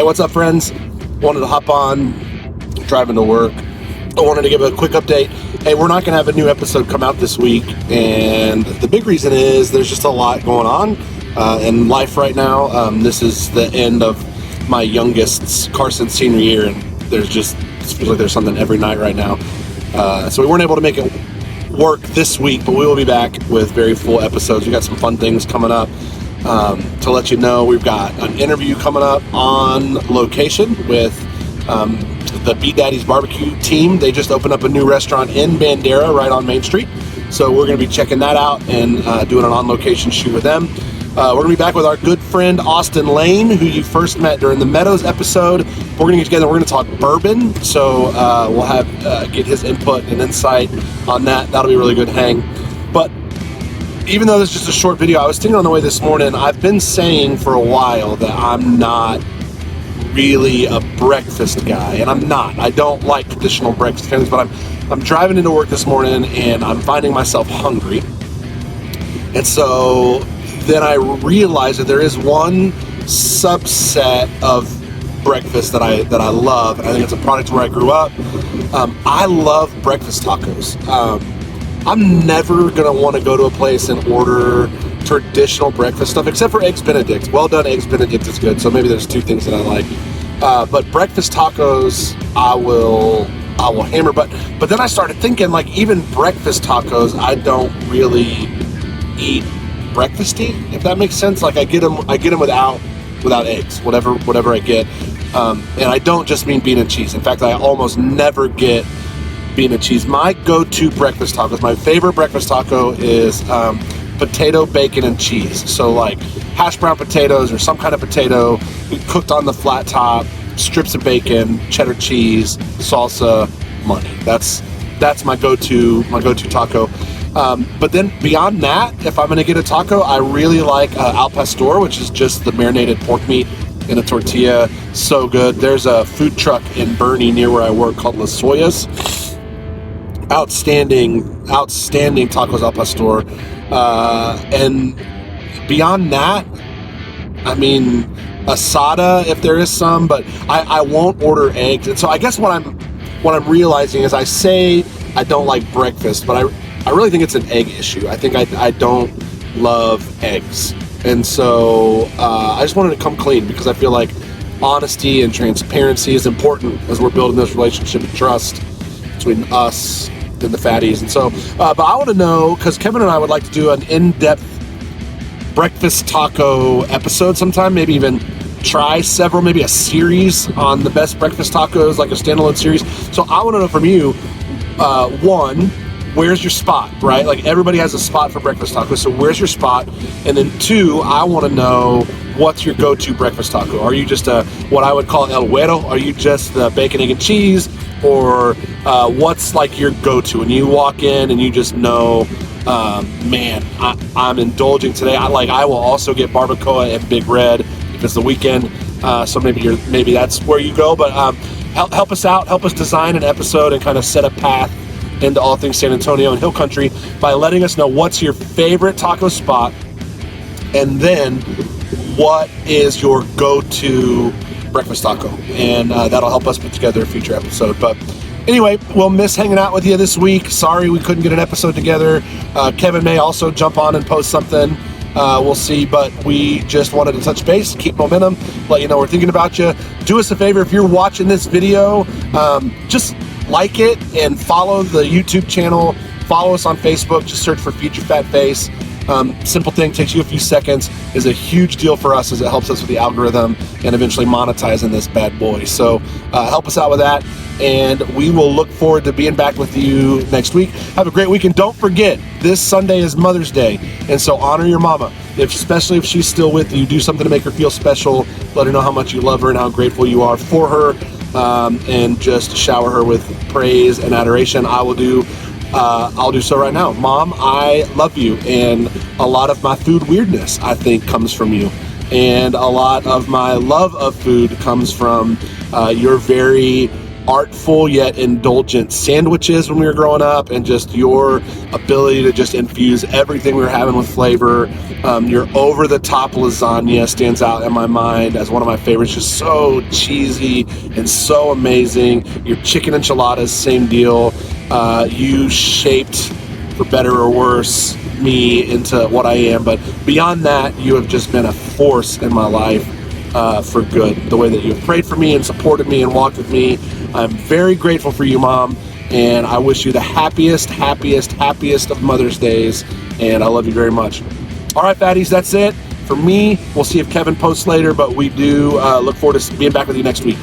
Hey, what's up, friends? Wanted to hop on, driving to work. I wanted to give a quick update. Hey, we're not going to have a new episode come out this week, and the big reason is there's just a lot going on in life right now. This is the end of my youngest's, Carson's, senior year, and it feels like there's something every night right now. So we weren't able to make it work this week, but we will be back with very full episodes. We got some fun things coming up. To let you know, we've got an interview coming up on location with the Beat Daddy's Barbecue team. They just opened up a new restaurant in Bandera right on Main Street. So we're going to be checking that out and doing an on-location shoot with them. We're going to be back with our good friend Austin Lane, who you first met during the Meadows episode. We're going to get together. We're going to talk bourbon. So we'll have get his input and insight on that. That'll be a really good hang. But even though this is just a short video, I was thinking on the way this morning, I've been saying for a while that I'm not really a breakfast guy, and I'm not. I don't like traditional breakfast things, but I'm driving into work this morning and I'm finding myself hungry. And so then I realized that there is one subset of breakfast that I love, and I think it's a product where I grew up. I love breakfast tacos. I'm never gonna want to go to a place and order traditional breakfast stuff, except for Eggs Benedict. Well done Eggs Benedict is good, so maybe there's two things that I like. But breakfast tacos, I will hammer. But then I started thinking, like, even breakfast tacos, I don't really eat breakfasty, if that makes sense. Like, I get them without eggs, whatever I get. And I don't just mean bean and cheese. In fact, I almost never get bean and cheese. My go-to breakfast tacos, my favorite breakfast taco is potato, bacon, and cheese. So like hash brown potatoes or some kind of potato cooked on the flat top, strips of bacon, cheddar cheese, salsa, money. That's my go-to taco. But then beyond that, if I'm gonna get a taco, I really like al pastor, which is just the marinated pork meat in a tortilla. So good. There's a food truck in Bernie near where I work called La Soyas. Outstanding tacos al pastor. And beyond that, I mean, asada if there is some, but I won't order eggs. And so I guess what I'm realizing is I say I don't like breakfast, but I really think it's an egg issue. I think I don't love eggs. And so I just wanted to come clean because I feel like honesty and transparency is important as we're building this relationship of trust between us and the fatties. And so, but I want to know, because Kevin and I would like to do an in-depth breakfast taco episode sometime, maybe even try several, maybe a series on the best breakfast tacos, like a standalone series. So I want to know from you, one, where's your spot, right? Like everybody has a spot for breakfast tacos, so where's your spot? And then two, I want to know, what's your go-to breakfast taco? Are you just what I would call el güero? Are you just the bacon, egg, and cheese? Or what's like your go-to? And you walk in and you just know, man, I'm indulging today. I will also get barbacoa and Big Red if it's the weekend. So maybe that's where you go. But help us out, help us design an episode and kind of set a path into all things San Antonio and Hill Country by letting us know what's your favorite taco spot, and then what is your go-to breakfast taco, and that'll help us put together a future episode. But anyway, we'll miss hanging out with you this week. Sorry we couldn't get an episode together. Kevin may also jump on and post something. We'll see, but we just wanted to touch base, keep momentum, let you know we're thinking about you. Do us a favor, if you're watching this video, just like it and follow the YouTube channel. Follow us on Facebook. Just search for Feed Your Fat Face. Simple thing, takes you a few seconds, is a huge deal for us as it helps us with the algorithm and eventually monetizing this bad boy. So help us out with that, and we will look forward to being back with you next week. Have a great week, and don't forget, this Sunday is Mother's Day, and so honor your mama. Especially if she's still with you, do something to make her feel special. Let her know how much you love her and how grateful you are for her, and just shower her with praise and adoration. I'll do so right now. Mom, I love you, and a lot of my food weirdness, I think, comes from you, and a lot of my love of food comes from your very artful yet indulgent sandwiches when we were growing up, and just your ability to just infuse everything we were having with flavor. Your over-the-top lasagna stands out in my mind as one of my favorites, just so cheesy and so amazing. Your chicken enchiladas, same deal. You shaped, for better or worse, me into what I am, but beyond that, you have just been a force in my life for good. The way that you've prayed for me and supported me and walked with me, I'm very grateful for you, Mom, and I wish you the happiest of Mother's Days, and I love you very much. All right, fatties, that's it for me. We'll see if Kevin posts later, but we do look forward to being back with you next week.